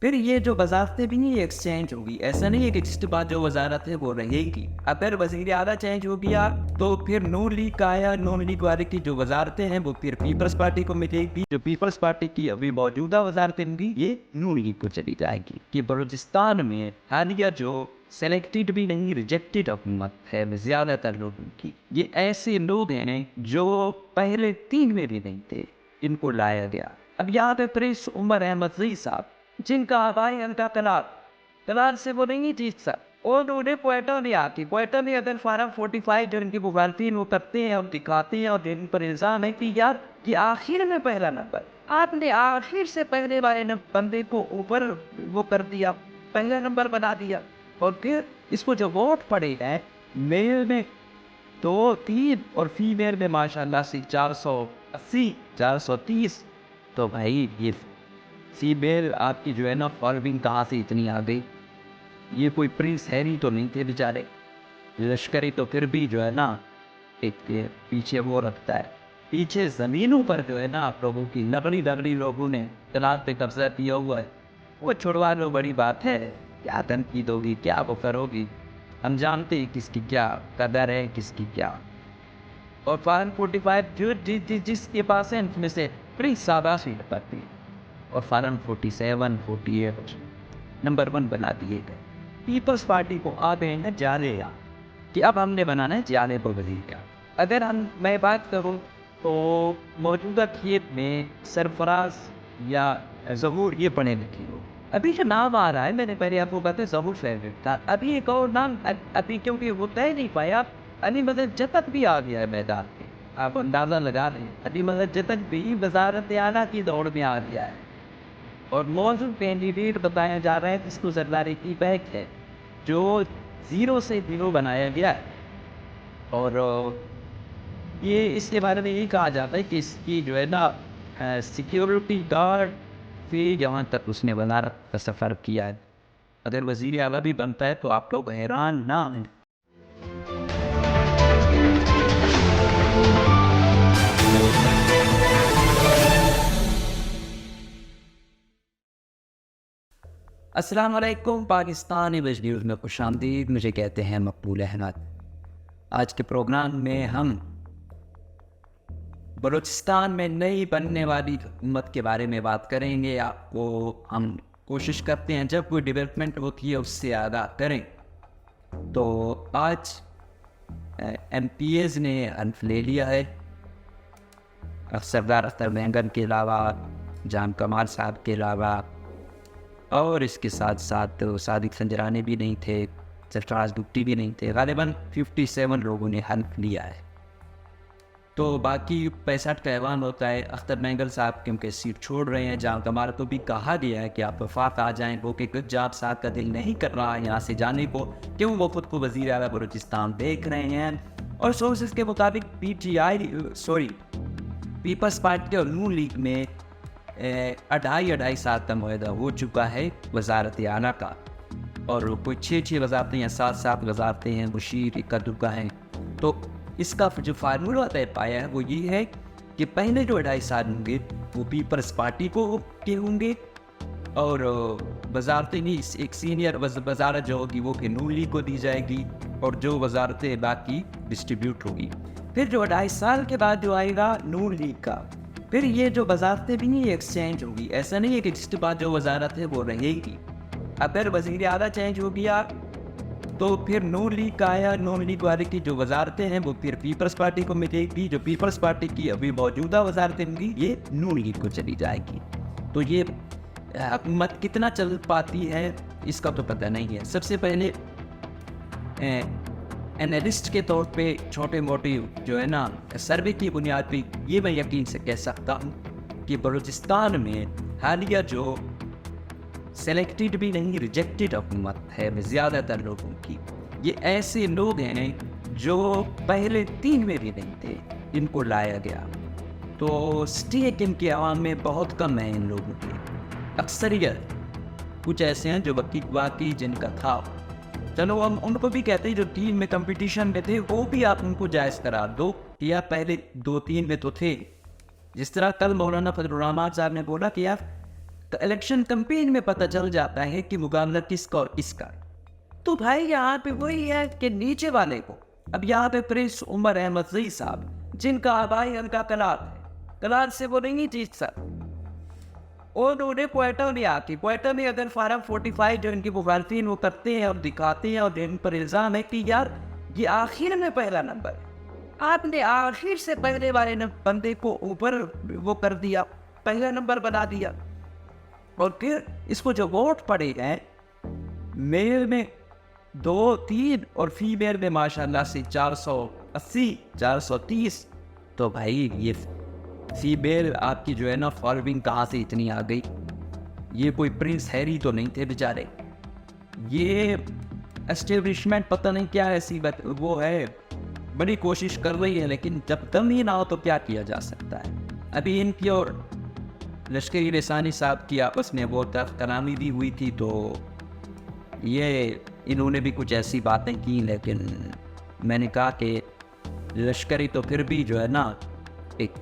फिर ये जो वजारतें भी नहीं एक्सचेंज होगी, ऐसा नहीं है कि जिसके बाद जो वजारत है वो रहेगी। अगर वजीर आला चेंज हो गया तो फिर नून लीग का या नून लीग वाले की जो वजारतें हैं वो फिर पीपल्स पार्टी को मिलेगी। जो पीपल्स पार्टी की अभी मौजूदा वजारतें होंगी ये नून लीग को चली जाएगी। कि बलूचिस्तान में हालिया जो सेलेक्टेड भी नहीं, रिजेक्टेड हुकूमत है ज़्यादातर लोगों की, ये ऐसे लोग हैं जो पहले 3 में भी नहीं थे, इनको लाया गया। अब यहाँ पे प्रेस उमर अहमद ज़ई साहब, जिनका आबाई उनका तलार से वो नहीं जीत सकते, और उन्हें क्वेटा नहीं आती। क्वेटा में अगर फार्म 45 जो इनकी मुखालफिन वो करते हैं और दिखाते हैं और जिन पर इल्ज़ाम है कि यार ये आखिर में पहला नंबर, आपने आखिर से पहले वाले बंदे को ऊपर वो कर दिया, पहला नंबर बना दिया। और फिर इसको जो वोट पड़े हैं मेल में 2-3 और फीमेल में माशाल्लाह से 480 430, तो भाई ये फीमेल आपकी जो है ना फॉलोइंग कहाँ से इतनी आ गई। ये कोई प्रिंस हैरी तो नहीं थे बेचारे, लश्करी तो फिर भी जो है ना एक पीछे वो रखता है। पीछे ज़मीनों पर जो है ना आप लोगों की लगड़ी लोगों ने तलाक पे कब्जा किया हुआ है, वो छुड़वा लो, बड़ी बात है। क्या तनकीद होगी, क्या वो करोगी, हम जानते हैं किसकी क्या कदर है, किसकी क्या। और फार्म 45 जो जिसके पास है इनमें से बड़ी सादा सीट पाती है, और फार्म 47 48 नंबर 1 बना दिए गए। पीपल्स पार्टी को आ गए हैं जाने या कि अब हमने बनाना है जाने पर वजीर का। अगर मैं बात करूं तो मौजूदा खेत में सरफराज या ज़हूर ये पढ़े लिखे हो, अभी जो नाम आ रहा है, मैंने पहले आपको बताया ज़हूर फेवरेट था, अभी एक और नाम अभी क्योंकि वो तय नहीं पाया, अली मदद जतक भी आ गया है मैदान में। आप अंदाज़ा लगा रहे हैं, अली मदद जतक भी वजारत आला की दौड़ में आ गया है और मौजूद कैंडिडेट बताया जा रहा है जिसको ज़रदारी की बैक है, जो 0 से 0 बनाया गया है। और ये इसके बारे में यही कहा जाता है कि इसकी जो है ना सिक्योरिटी गार्ड से जहाँ तक उसने वजारत का सफ़र किया है, अगर वज़ीर आला भी बनता है तो आप लोग हैरान ना हैं। अस्सलाम वालेकुम, पाकिस्तानी वेज न्यूज़ में खुशामदीद। मुझे कहते हैं मकबूल अहमद। आज के प्रोग्राम में हम बलूचिस्तान में नई बनने वाली हुकूमत के बारे में बात करेंगे। आपको हम कोशिश करते हैं जब कोई डेवलपमेंट होती है उससे आगाह करें। तो आज MPs ने हल्फ ले लिया है। सरदार अख्तर मेंगन के अलावा, जाम कमाल साहब के अलावा, और इसके साथ साथ सादिक संजरानी भी नहीं थे, सरफराज गुप्ती भी नहीं थे। ग़ालिबन 57 लोगों ने हल्फ लिया है। तो बाकी 65 का ऐवान होता है। अख्तर मेंगल साहब क्योंकि सीट छोड़ रहे हैं, जाम कमाल को भी कहा गया है कि आप वफाक आ जाएं, वो कि कुछ जाब साहब का दिल नहीं कर रहा है यहाँ से जाने को, क्यों वो खुद को वज़ीर आला बलूचिस्तान देख रहे हैं। और सोर्सेस के मुताबिक पीपल्स पार्टी और नून लीग में 2.5 साल का मुआहदा हो चुका है वजारत आला का, और कोई 6 वजारतें या 7 वजारतें हैं, मुशीर इक्का दुक्का हैं। तो इसका जो फार्मूला तय पाया है वो ये है कि पहले जो 2.5 साल होंगे वो पीपल्स पार्टी को के होंगे, और वजारतें नहीं, एक सीनियर वजारत जो होगी वो फिर नून लीग को दी जाएगी, और जो वजारतें बाकी डिस्ट्रीब्यूट होगी। फिर जो 2.5 साल के बाद जो आएगा नून लीग का, फिर ये जो वजारतें भी नहीं एक्सचेंज होगी, ऐसा नहीं है कि जिसके बाद जो वजारत है वो रहेगी। अगर वज़ीर आला चेंज हो गया तो फिर नून लीग का या नून लीग वाले की जो वजारतें हैं वो फिर पीपल्स पार्टी को मिलेगी। जो पीपल्स पार्टी की अभी मौजूदा वजारतें होंगी ये नून लीग को चली जाएगी। तो ये हुकूमत कितना चल पाती है इसका तो पता नहीं है। सबसे पहले एनालिस्ट के तौर पे छोटे मोटे जो है ना सर्वे की बुनियाद पे ये मैं यकीन से कह सकता हूँ कि बलूचिस्तान में हालिया जो सेलेक्टेड भी नहीं, रिजेक्टेड हुकूमत है ज़्यादातर लोगों की, ये ऐसे लोग हैं जो पहले 3 में भी नहीं थे, इनको लाया गया। तो स्टेक इनके आवाम में बहुत कम है इन लोगों की। अक्सरियत कुछ ऐसे हैं जो वाकई जिनका था, चलो हम उनको भी कहते हैं जो 3 में कंपटीशन में थे, वो भी आप उनको जायज़ करार दो या पहले 2-3 में तो थे। जिस तरह कल मौलाना फजलुर रहमान साहब ने बोला कि यार इलेक्शन कैंपेन में पता चल जाता है कि मुकाबला किसका और किसका। तो भाई यहाँ पे वही है कि नीचे वाले को, अब यहाँ पे प्रिंस उमर अहमद ज़ई साहब, जिनका आबाई उनका कलार है, कलार से वो नहीं जीत सकते, और उन्हें क्वेटा में आके, क्वेटा में अगर फार्म 45 जो इनकी मुखालफिन वो करते हैं और दिखाते हैं और इन पर इल्ज़ाम है कि यार ये आखिर में पहला नंबर है, आपने आखिर से पहले वाले बंदे को ऊपर वो कर दिया, पहला नंबर बना दिया। और फिर इसको जो वोट पड़े हैं, मेल में 2-3 और फीमेल में माशाल्लाह से 480 430, तो भाई ये फीमेल आपकी जो है ना फॉलोइंग कहाँ से इतनी आ गई? ये कोई प्रिंस हैरी तो नहीं थे बेचारे, ये एस्टेब्लिशमेंट पता नहीं क्या ऐसी वो है, बड़ी कोशिश कर रही है, लेकिन जब दम ही ना हो तो क्या किया जा सकता है। अभी इनकी और लश्करी लिसानी साहब की आपस में वो तख्तनामी भी हुई थी, तो ये इन्होंने भी कुछ ऐसी बातें की, लेकिन मैंने कहा कि लश्करी तो फिर भी जो है ना एक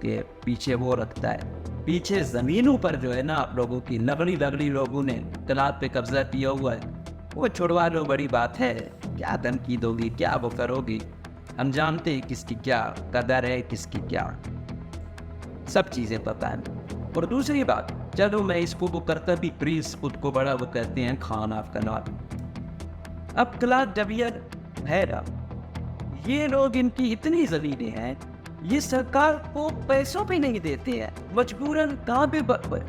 पीछे वो रखता है, पीछे ज़मीनों पर जो है ना आप लोगों की लगड़ी लोगों ने तलाब पे कब्जा किया हुआ है, वो छुड़वा लो, बड़ी बात है, क्या धमकी दोगी, क्या वो करोगी, हम जानते हैं किसकी क्या कदर है, किसकी क्या, सब चीज़ें पता है। और दूसरी बात, चलो मैं इसको वो करता भी, प्रिंस खुद को बड़ा वो कहते हैं खान ऑफ कलार, अब कलार डबियन है ना, ये लोग इनकी इतनी ज़मीनें हैं, ये सरकार को पैसों पे नहीं देते हैं, मजबूरन कहाँ पे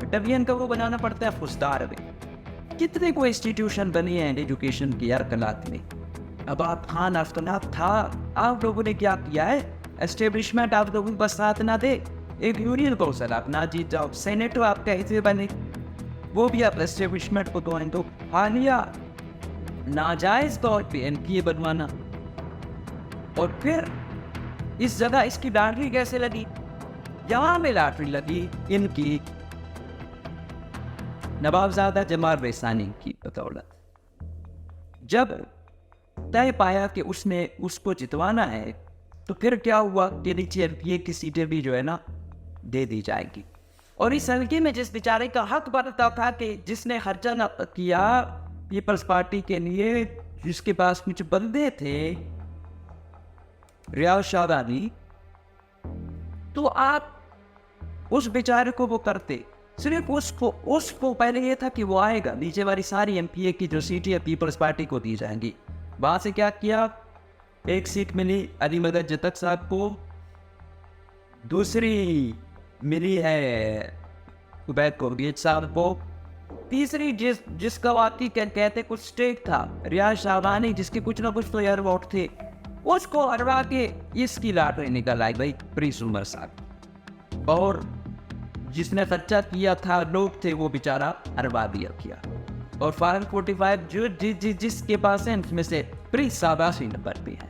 डबियन का वो बनाना पड़ता है, फुस्तार में। कितने को इंस्टीट्यूशन बने हैं एजुकेशन की यार कलात में। अब आप खान ऑफ कलार था, आप लोगों ने क्या किया है, एस्टेब्लिशमेंट आप लोगों का साथ ना दे, एक यूनियन कौंसिल आप ना जीत जाओ, सेनेटर आप कैसे बने, वो भी आप एस्टेब्लिशमेंट को तो हालिया नाजायज तौर पे एमपीए बनवाना, और फिर इस जगह इसकी लॉटरी कैसे लगी? यहाँ में लॉटरी लगी इनकी नवाबजादा जमाल रेसानी की बदौलत। जब तय पाया कि उसने उसको जितवाना है, तो फिर क्या हुआ कि नीचे एमपीए की सीटें भी जो है ना दे दी जाएगी, और इस हल्के में जिस बेचारे का हक बनता था कि जिसने खर्चा न किया पीपल्स पार्टी के लिए, जिसके पास कुछ बंदे थे, रियाज शादानी, तो आप उस बेचारे को वो करते, सिर्फ उसको पहले ये था कि वो आएगा, नीचे वाली सारी एमपीए की जो सीटें पीपल्स पार्टी को दी जाएंगी। वहां से क्या किया, एक सीट मिली अली मदद जतक साहब को, दूसरी मिली है उबैद कुरैशी साहब को, तीसरी जिसका वाकई कहते कुछ स्टेक था, रियाज शाहबानी, जिसके कुछ ना कुछ तो यार वोट थे, उसको हरवा के इसकी लॉटरी निकल आई भाई प्रिंस उमर साहब, और जिसने खर्चा किया था लोग थे वो बेचारा हरवा दिया किया। और फार्म 45 जो जिसके पास है उसमें से प्रिंस साहब 80 नंबर पे है,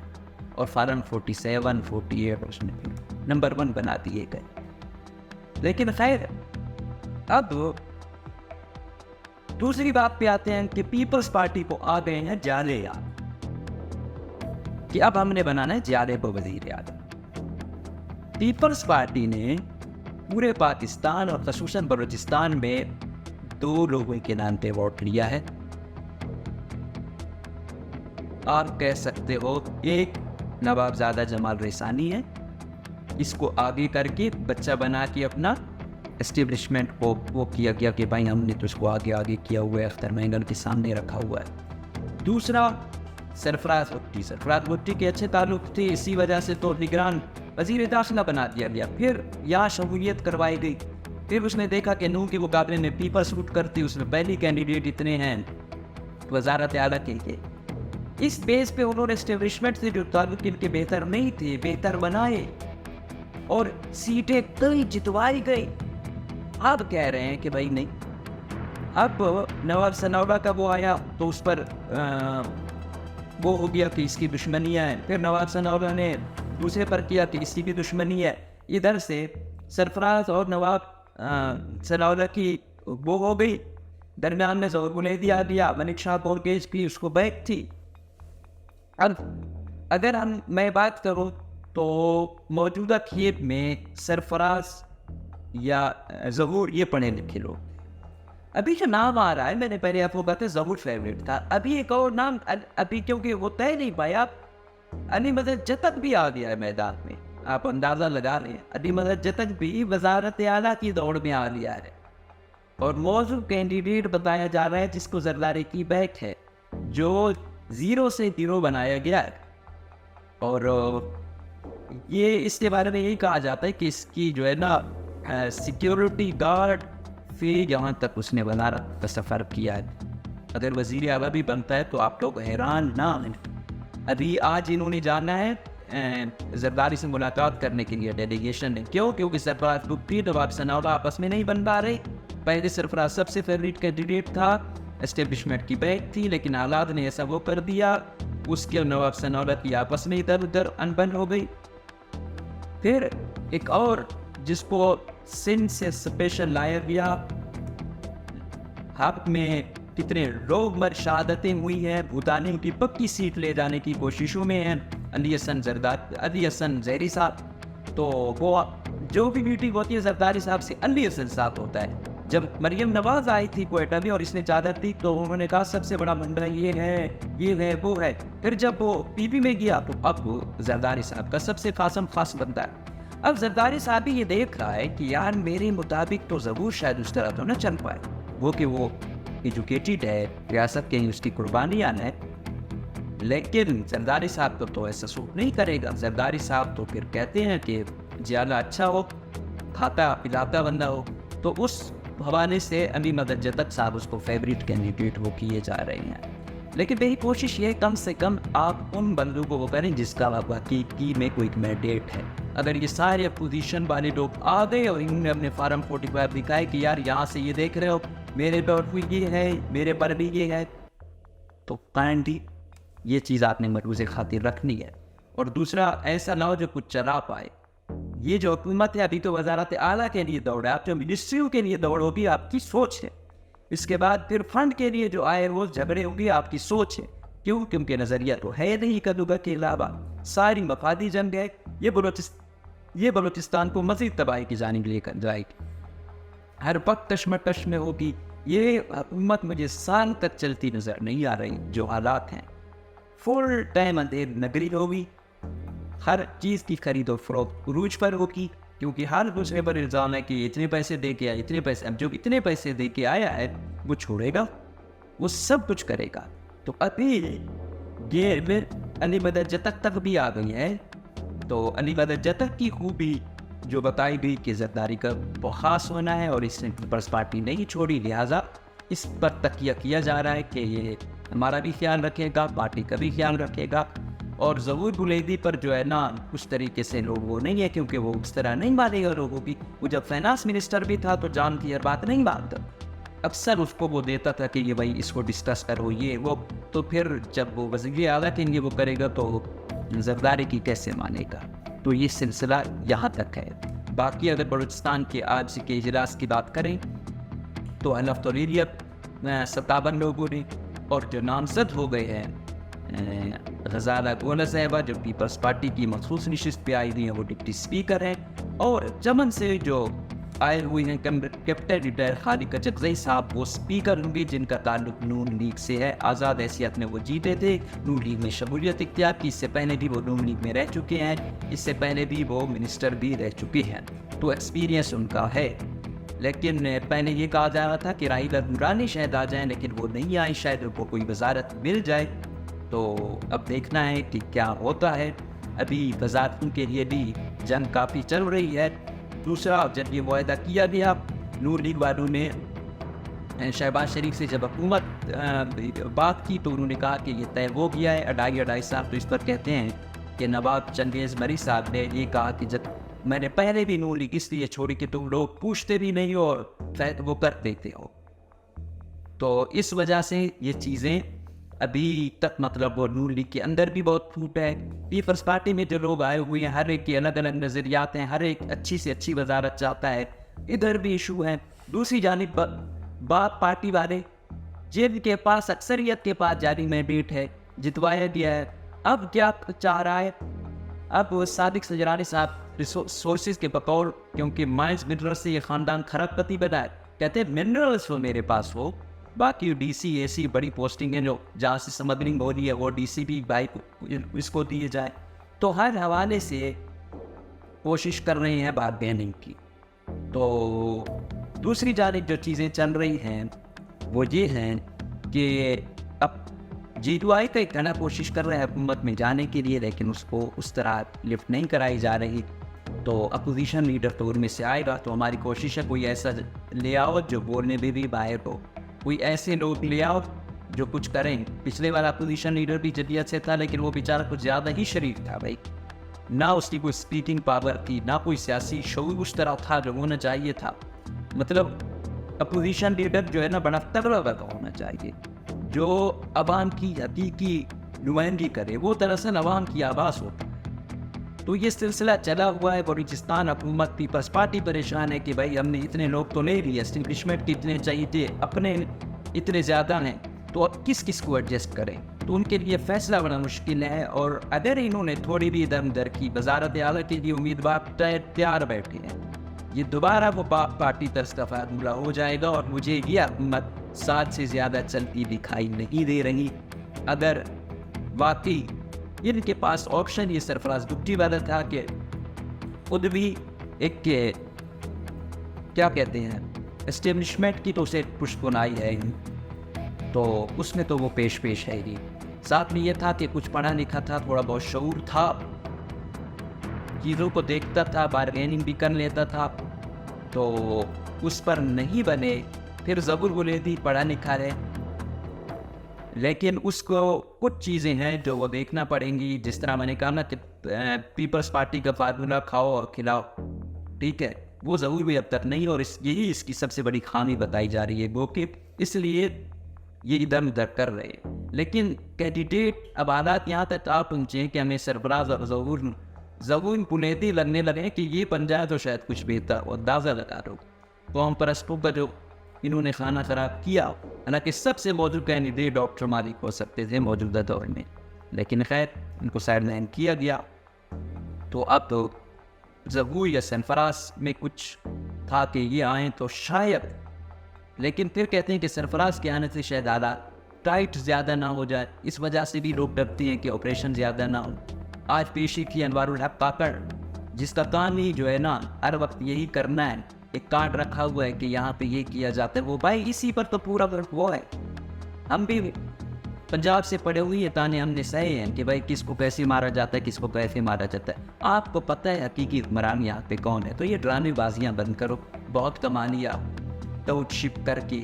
और फार्म 47 48 उसमें नंबर 1 बना दिए गए। लेकिन खैर, अब दूसरी बात पे आते हैं कि पीपल्स पार्टी को आ गए हैं जाले याद कि अब हमने बनाना है जाले को वजीर आज़म। पीपल्स पार्टी ने पूरे पाकिस्तान और ख़ुसूसन बलूचिस्तान में 2 लोगों के नाम पे वोट लिया है। आप कह सकते हो एक नवाबजादा जमाल रेसानी है, इसको आगे करके बच्चा बना के अपना एस्टेब्लिशमेंट को वो किया गया कि भाई हमने तो इसको आगे किया हुआ है, अख्तर मेंगल के सामने रखा हुआ है। दूसरा सरफराज भुट्टी के अच्छे ताल्लुक थे, इसी वजह से तो निगरान वजीर दाखिला बना दिया गया। फिर यहाँ शमूलियत करवाई गई, फिर उसने देखा कि नूह के मुकाबले में पीपल सूट करती, उसमें पहली कैंडिडेट इतने हैं वजारत आला के लिए। इस बेस पे उन्होंने एस्टेब्लिशमेंट से जो ताल्लुक इनके बेहतर नहीं थे, बेहतर बनाए और सीटें कई जितवाई गई। अब कह रहे हैं कि भाई नहीं, अब नवाब सनाउल्लाह का वो आया तो उस पर वो हो गया कि इसकी दुश्मनियाँ हैं, फिर नवाब सनाउल्लाह ने दूसरे पर किया कि इसकी भी दुश्मनी है। इधर से सरफराज और नवाब सनाउल्लाह की वो हो गई, दरमियान में ज़ोर बुलंदी आ दिया, मलिक शाह बोरगेज की उसको बैक थी। अब अगर मैं बात करूँ तो मौजूदा खेप में सरफराज या ज़हूर ये पढ़े लिखे लोग, अभी जो नाम आ रहा है, मैंने पहले आपको बताया ज़रूर फेवरेट था, अभी एक और नाम अभी क्योंकि वो तय नहीं पाया, अली मदद जतक भी आ गया है मैदान में। आप अंदाज़ा लगा रहे हैं, अली मदद जतक भी वजारत आला की दौड़ में आ गया है और मौजूद कैंडिडेट बताया जा रहा है जिसको जरदारी की बैक है, जो 0 से हीरो बनाया गया है। और ये इसके बारे में यही कहा जाता है कि इसकी जो है ना सिक्योरिटी गार्ड फिर यहाँ तक उसने वजारत का सफ़र किया है। अगर वज़ीर आला भी बनता है तो आप लोग हैरान ना हैं। अभी आज इन्होंने जाना है जरदारी से मुलाकात करने के लिए डेलीगेशन ने। क्यों? क्योंकि सरफराज बुग्टी नवाब सनाउल्लाह आपस में नहीं बन पा रहे। पहले सरफराज सबसे फेवरेट कैंडिडेट था, एस्टेब्लिशमेंट की बैक थी, लेकिन हालात ने ऐसा वो कर दिया, उसके नवाब सनाउल्लाह की आपस में इधर उधर अनबन हो गई। फिर एक और जिसको सिंध से स्पेशल लाया गया, हक में कितने लोग मर शहादतें हुई हैं, भूटानी की पक्की सीट ले जाने की कोशिशों में हैं, अली हसन जहरी साहब। तो वो जो भी मीटिंग होती है जरदारी साहब से अली हसन साहब होता है। जब मरियम नवाज आई थी क्वेटा में और इसने चादर दी तो उन्होंने कहा सबसे बड़ा मंडा ये है वो है। फिर जब वो पीपी में गया तो अब वो जरदारी साहब का सबसे खास बनता है। अब जरदारी साहब भी ये देख रहा है कि यार मेरे मुताबिक तो ज़रूर शायद उस तरह तो ना चल पाए, वो कि वो एजुकेटेड है, रियासत के उसकी कुर्बानियाँ है, लेकिन जरदारी साहब तो ऐसा सूट नहीं करेगा। जरदारी साहब तो फिर कहते हैं कि ज्यादा अच्छा हो, खाता पिलाता बंदा हो। तो उस हवाले से अली मदद जतक साहब उसको फेवरेट कैंडिडेट वो किए जा रहे हैं। लेकिन मेरी कोशिश ये कम से कम आप उन बंदों को वो करें जिसका हकीकी में कोई मैंडेट है। अगर ये सारे अपोजिशन वाले लोग आ गए और इन्होंने अपने फार्म 45 दिखाए कि यार यहाँ से ये देख रहे हो मेरे पर ये है, मेरे पर भी ये है, तो काइंडली ये चीज़ आपने मरूज़े खातिर रखनी है। और दूसरा, ऐसा ना हो जो कुछ चला पाए। ये जो हुकूमत है अभी तो वजारत आला के लिए दौड़ है, आप जो मिनिस्ट्रियों के लिए दौड़ होगी आपकी सोच है। इसके बाद फिर फंड के लिए जो आए रोज झगड़े होंगे आपकी सोच है। क्यों? क्योंकि नज़रिया तो है नहीं कदुगा के अलावा, सारी मफादी जंग है। ये बलूचिस्तान को मज़ीद तबाही की जानिब लेकर जाएगी, हर वक्त कश्मकश में होगी। ये हुकूमत मुझे साल तक चलती नज़र नहीं आ रही। जो हालात हैं फुल टाइम अंधेर नगरी होगी, हर चीज़ की खरीद और फरोख्त उरूज पर होगी, क्योंकि हर दूसरे पर इल्ज़ाम है कि इतने पैसे दे के आया, इतने पैसे। अब जो इतने पैसे दे के आया है वो छोड़ेगा, वो सब कुछ करेगा। तो अभी ये अली मदद जतक तक भी आ गई है। तो अली मदद जतक की खूबी जो बताई गई कि जरदारी का बहुत खास होना है और इसने पीपल्स पार्टी नहीं छोड़ी, लिहाजा इस पर तकिया किया जा रहा है कि ये हमारा भी ख्याल रखेगा, पार्टी का भी ख्याल रखेगा। और ज़हूर बुलैदी पर जो है ना उस तरीके से लोग वो नहीं है, क्योंकि वो उस तरह नहीं मानेगा लोगों की। वो जब फाइनेंस मिनिस्टर भी था तो जान की हर बात नहीं मानता, अक्सर उसको वो देता था कि ये भाई इसको डिस्कस करो ये वो। तो फिर जब वो वज़ीर आला के लिए वो करेगा तो जरदारी की कैसे मानेगा। तो ये सिलसिला यहाँ तक है। बाकी अगर बलूचिस्तान के आज के इजलास की बात करें तो अल्हम्दुलिल्लाह 57 लोगों ने, और जो नामजद हो गए हैं गजाला गोला साहिबा जो पीपल्स पार्टी की मखसूस नशिस्त पे आई हुई हैं वो डिप्टी स्पीकर हैं, और चमन से जो आए हुए हैं कैप्टन रिटायर खालिद कचकज़ई साहब वो स्पीकर होंगे, जिनका ताल्लुक नून लीग से है। आज़ाद हैसियत में वो जीते थे, नून लीग में शमूलियत इख्तियार की। इससे पहले भी वो नून लीग में रह चुके हैं, इससे पहले भी वो मिनिस्टर भी रह चुके हैं, तो एक्सपीरियंस उनका है। लेकिन पहले ये कहा जा रहा था कि राहिला नूरानी शायद आ जाएँ, लेकिन वो नहीं आई, शायद उनको कोई वजारत मिल जाए। तो अब देखना है कि क्या होता है। अभी वजारतों के लिए भी जंग काफ़ी चल रही है। दूसरा, जब ये वायदा किया गया नूर लीग वालों ने शहबाज शरीफ से जब हुकूमत बात की तो उन्होंने कहा कि ये तय हो गया है। अडाई साहब तो इस पर कहते हैं कि नवाब चंगेज़ मरी साहब ने ये कहा कि जब मैंने पहले भी नूर लीग इसलिए छोड़ी कि तुम लोग पूछते भी नहीं हो और शायद वो कर देते हो। तो इस वजह से ये चीज़ें अभी तक मतलब वो नून लीग के अंदर भी बहुत फूट है। पीपल्स पार्टी में जो लोग आए हुए हैं हर एक के अलग अलग नज़रियात हैं, हर एक अच्छी से अच्छी वजारत चाहता है, इधर भी इशू है। दूसरी जानिब बाप पार्टी वाले जिनके पास अक्सरियत के पास जारी मैंडेट है, जितवाया गया है, अब क्या चाह रहा है, अब सादिक सजरानी साहब रिसोर्सेज के बकौल, क्योंकि माइंस मिनरल से ये ख़ानदान खरबपति बना है, कहते हैं मिनरल्स हो मेरे पास हो, बाकी डीसी एसी बड़ी पोस्टिंग है जो जहाँ से समग्लिंग हो रही है वो डीसी भी भाई इसको दिए जाए। तो हर हवाले से कोशिश कर रहे हैं बारगेनिंग की। तो दूसरी जानिब जो चीज़ें चल रही हैं वो ये हैं कि अब G2I का एक घना कोशिश कर रहे हैं हुकूमत में जाने के लिए, लेकिन उसको उस तरह लिफ्ट नहीं कराई जा रही। तो अपोजिशन लीडर तो उनमें से आएगा, तो हमारी कोशिश है कोई ऐसा ले आओ जो बोलने में भी बाहर हो, कोई ऐसे लोग ले आओ जो कुछ करें। पिछले वाला अपोजिशन लीडर भी जदीयत से था, लेकिन वो बेचारा कुछ ज़्यादा ही शरीफ था भाई, ना उसकी कोई स्पीकिंग पावर थी, ना कोई सियासी शऊर उस तरह था जो होना चाहिए था। मतलब अपोजिशन लीडर जो है ना बड़ा तगड़ा का होना चाहिए, जो अवाम की हकीकी नुमाइंदगी करे, वो दरअसल अवाम की आवाज़ हो। तो ये सिलसिला चला हुआ है। बलूचिस्तान हुकूमत पीपल्स पार्टी परेशान है कि भाई हमने इतने लोग तो नहीं लिए, एस्टेब्लिशमेंट कितने चाहिए थे, अपने इतने ज़्यादा हैं, तो अब किस किस को एडजस्ट करें। तो उनके लिए फ़ैसला बड़ा मुश्किल है। और अगर इन्होंने थोड़ी भी दम दर की, वज़ारत आला के लिए उम्मीदवार तैयार बैठे हैं, ये दोबारा वो पार्टी तर्ज का फार्मूला हो जाएगा। और मुझे ये हुकूमत 7 से ज़्यादा चलती दिखाई नहीं दे रही। अगर वाकई इनके पास ऑप्शन ये सरफराज दुबटी वाला था कि खुद भी एक के क्या कहते हैं एस्टेब्लिशमेंट की तो उसे पुष्पनाई है, तो उसमें तो वो पेश है ही। साथ में ये था कि कुछ पढ़ा लिखा था, थोड़ा बहुत शऊर था, चीज़ों को देखता था, बारगेनिंग भी कर लेता था, तो उस पर नहीं बने। फिर ज़बूर बुलेदी पढ़ा लिखा है, लेकिन उसको कुछ चीज़ें हैं जो वो देखना पड़ेंगी। जिस तरह मैंने कहा ना कि पीपल्स पार्टी का फार्मूला खाओ और खिलाओ, ठीक है, वो ज़रूर भी अब तक नहीं। और यही इसकी सबसे बड़ी खामी बताई जा रही है वो कि इसलिए ये इधर उधर कर रहे हैं। लेकिन कैंडिडेट अब हालात यहाँ तक आ पहुँचे कि हमें सरबराज और ज़रूर बुनियादी लगने लगे कि ये बन जाए तो शायद कुछ बेहतर हो। अंदाज़ा लगा दो कौम परस्तों का जो इन्होंने खाना खराब किया। हालांकि सबसे मौजूद कैंडिडेट डॉक्टर मालिक हो सकते थे मौजूदा दौर में, लेकिन खैर इनको साइडलाइन किया गया। तो अब तो ज़बूर या सरफराज में कुछ था कि ये आए तो शायद, लेकिन फिर कहते हैं कि सरफराज के आने से शायद हालात टाइट ज़्यादा ना हो जाए, इस वजह से भी लोग डरते हैं कि ऑपरेशन ज़्यादा ना हो। आज पेशी की अनवारुल हक काकड़, जिसका काम ही जो है ना हर वक्त यही करना है, एक कार्ड रखा हुआ है कि यहाँ पे ये किया जाता है, वो भाई इसी पर तो पूरा वो है। हम भी पंजाब से पढ़े हुए हैं, ताने हमने सहे हैं कि भाई किसको कैसे मारा जाता है, किसको कैसे मारा जाता है। आपको पता है हकीकी हुक्मरान यहाँ पे कौन है। तो ये ड्रामेबाजियाँ बंद करो, बहुत कमा लिया टाउटशिप करके।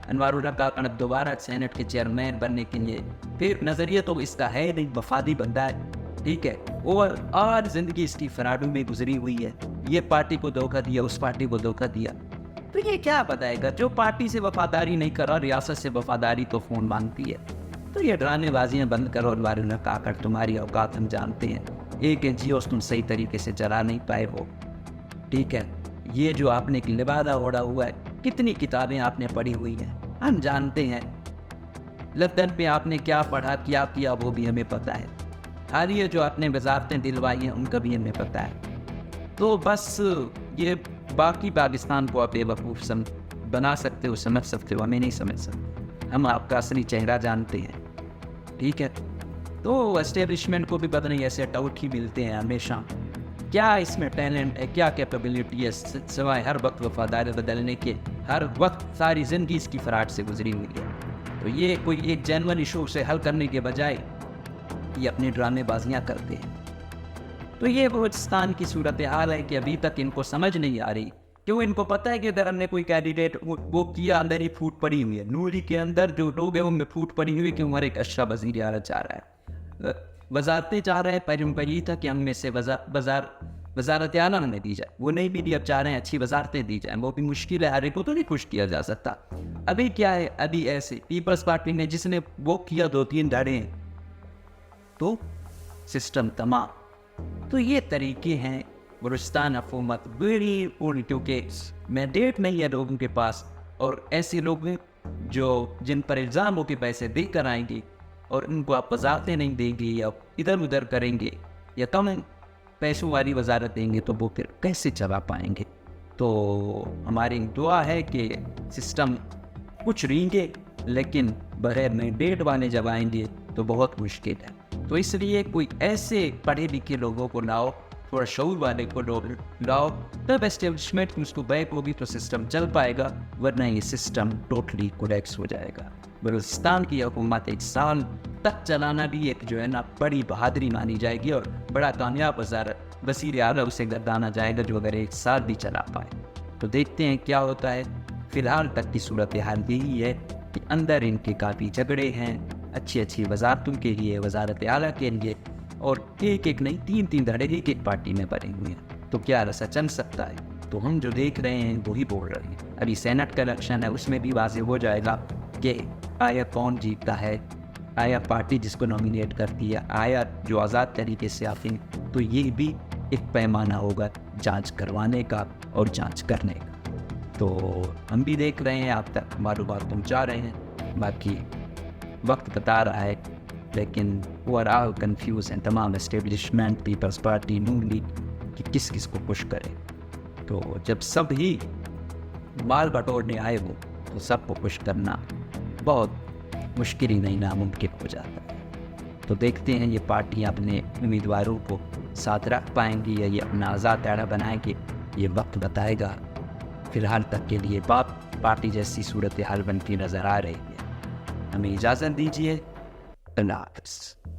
अनवारुल हक काकड़ दोबारा सेनेट के चेयरमैन बनने के लिए, फिर नज़रिया तो इसका है नहीं, वफादी बंदा है, ठीक है, और ज़िंदगी इसकी फराडू में गुजरी हुई है। ये पार्टी को धोखा दिया, उस पार्टी को धोखा दिया, तो ये क्या बताएगा। जो पार्टी से वफादारी नहीं कर रहा, रियासत से वफादारी तो फ़ोन मांगती है। तो ये ड्रामेबाजियाँ बंद करो। अनवारुल हक काकड़, तुम्हारी औकात हम जानते हैं। एक NGO तुम सही तरीके से चला नहीं पाए हो, ठीक है। ये जो आपने एक लिबादा ओढ़ा हुआ है, कितनी किताबें आपने पढ़ी हुई हैं, हम जानते हैं। लंदन पे आपने क्या पढ़ा, क्या किया, वो भी हमें पता है। हाल ये जो आपने वजारतें दिलवाई हैं, उनका भी हमें पता है। तो बस ये बाकी पाकिस्तान को आप बेवकूफ़ बना सकते हो, समझ सकते हो, हमें नहीं समझ सकते। हम आपका असली चेहरा जानते हैं, ठीक है। तो एस्टेब्लिशमेंट को भी पता नहीं, ऐसे टाउट ही मिलते हैं हमेशा। क्या इसमें टैलेंट है, क्या कैपेबिलिटी है, सिवाय हर वक्त वफादारी बदलने के। हर वक्त सारी ज़िंदगी इसकी फराट से गुजरी हुई है। तो ये कोई एक जेन्युइन इशू से हल करने के बजाय ये अपनी ड्रामेबाजियाँ करते हैं। तो ये बलूचिस्तान की सूरत हाल है कि अभी तक इनको समझ नहीं आ रही। क्यों? इनको पता है कि अगर हमने कोई कैंडिडेट वो किया, अंदर ही फूट पड़ी हुई है, नूरी के अंदर जो लोग हैं उनमें फूट पड़ी हुई है कि हमारे एक अच्छा वज़ीर आला चाह रहा है, वजारतें चाह रहे हैं। पहले उनका ये था कि हम में से वजारत आला हमें दी जाए, वो नहीं मिली। अब चाह रहे हैं अच्छी वजारतें दी जाए, वो भी मुश्किल है, हर एक को तो नहीं खुश किया जा सकता। अभी क्या है, अभी ऐसे पीपल्स पार्टी ने जिसने वो किया 2-3 धड़े, तो सिस्टम तमाम। तो ये तरीके हैं बलूचिस्तान हुकूमत बड़ी पूरी, क्योंकि मैंडेट नहीं है लोगों के पास, और ऐसे लोग हैं जो जिन पर इल्ज़ामों के पैसे देकर आएंगे और उनको आप वजारतें नहीं देंगे या इधर उधर करेंगे या कम पैसों वाली वजारत देंगे, तो वो फिर कैसे चला पाएंगे। तो हमारी दुआ है कि सिस्टम कुछ रहेंगे, लेकिन बगैर मैंडेट वाले जब आएंगे तो बहुत मुश्किल है। तो इसलिए कोई ऐसे पढ़े लिखे लोगों को लाओ, थोड़ा शऊर वाले को लाओ, तब एस्टेब्लिशमेंट उसको बैक होगी तो सिस्टम चल पाएगा, वरना ये सिस्टम टोटली कोलैप्स हो जाएगा। बलूचिस्तान की हुकूमत 1 साल तक चलाना भी एक जो है ना बड़ी बहादुरी मानी जाएगी और बड़ा कामयाब वज़ीर आला उसे गर्दाना जाएगा जो अगर 1 साल भी चला पाए। तो देखते हैं क्या होता है। फ़िलहाल तक की सूरत हाल यही है कि अंदर इनके काफ़ी झगड़े हैं अच्छी वजारतों के लिए, वजारत आला के लिए, और एक नहीं 3 धड़े एक पार्टी में बने हुए हैं। तो क्या ऐसा चल सकता है? तो हम जो देख रहे हैं वही बोल रहे हैं। अभी सेनेट का इलेक्शन है, उसमें भी वाज़ेह हो जाएगा कि आया कौन जीतता है, आया पार्टी जिसको नॉमिनेट करती है, आया जो आज़ाद तरीके से आते हैं। तो ये भी एक पैमाना होगा जांच करवाने का और जांच करने का। तो हम भी देख रहे हैं, आप तक मालूमात पहुँचा रहे हैं, बाकी वक्त बता रहा है। लेकिन ओवरऑल कंफ्यूज हैं तमाम एस्टेब्लिशमेंट, पीपल्स पार्टी, नून लीग कि किस किस को पुश करें। तो जब सब ही माल बटोरने आए हो तो सबको पुश करना बहुत मुश्किल ही नहीं नामुमकिन हो जाता है। तो देखते हैं ये पार्टियाँ अपने उम्मीदवारों को साथ रख पाएंगी या ये अपना आज़ाद दायरा बनाएंगे, ये वक्त बताएगा। फ़िलहाल तक के लिए पार्टी जैसी सूरत हाल बनती नज़र आ रही है। हमें इजाज़त दीजिए। अल्लाह हाफ़िज़।